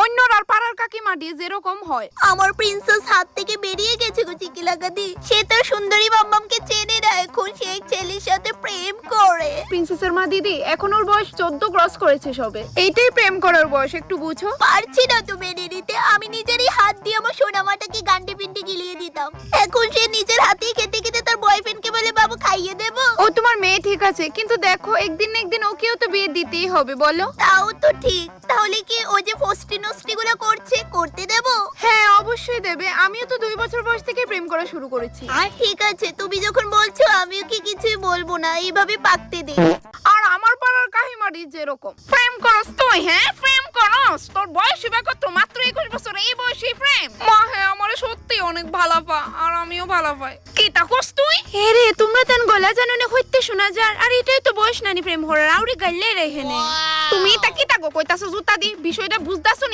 অন্যরার পাড়ার কাকিমাটি যেরকম হয়। আমার প্রিন্সেস হাত থেকে বেরিয়ে গেছে গো চিকিলাকাদি। সে তার সুন্দরী মাম্মামকে চেনে না, এখন সে এক ছেলের সাথে প্রেম করে। প্রিন্সেসের মা দিদি, এখন ওর বয়স 14 ক্রস করেছে সবে। এইটাই প্রেম করার বয়স, একটু বুঝো। পারছি না তো মেনে নিতে। আমি নিজেরই হাত দিয়ে আমার সোনামাটাকে গান্ডে পিন্ডে গিলিয়ে দিতাম। এখন সে নিজের হাতেই খেতে খেতে তার বয়ফ্রেন্ডকে বলে বাবু খাইয়ে দেবো। ও তোমার মেয়ে ঠিক আছে, কিন্তু দেখো একদিন না একদিন ওকেও তো বিয়ে দিতেই হবে, বলো। তাও তো ঠিক। তাহলে কি ও যে ফষ্টি নষ্টি গুলো করছে, করতে দেবো? হ্যাঁ অবশ্যই দেবে, আমিও তো 2 বছর বয়স থেকে প্রেম করা শুরু করেছি। ঠিক আছে, তুমি যখন বলছো আমিও কি কিছুই বলবো না, এইভাবে পাকতে দে। আর আমার পাড়ার কাহিমারি যেরকম প্রেম করস তুই, হ্যাঁ প্রেম করস, তোর বয়স হবে কত? মাত্র 21 বছর, এই বয়সে প্রেম? মা হ্যাঁ, আমার সত্যি অনেক ভালো পা, আর আমিও ভালো পাই। কি তা করস তুই? হে রে, তোমরা তেন গলা জানো না হইতে শোনা যার, আর এটাই তো বয়স নানি প্রেম হরার আউরি গাইলে রে হেনে। তুমি তা কি তাগো কইতাছো জুতা দি, বিষয়টা বুঝতাছো নি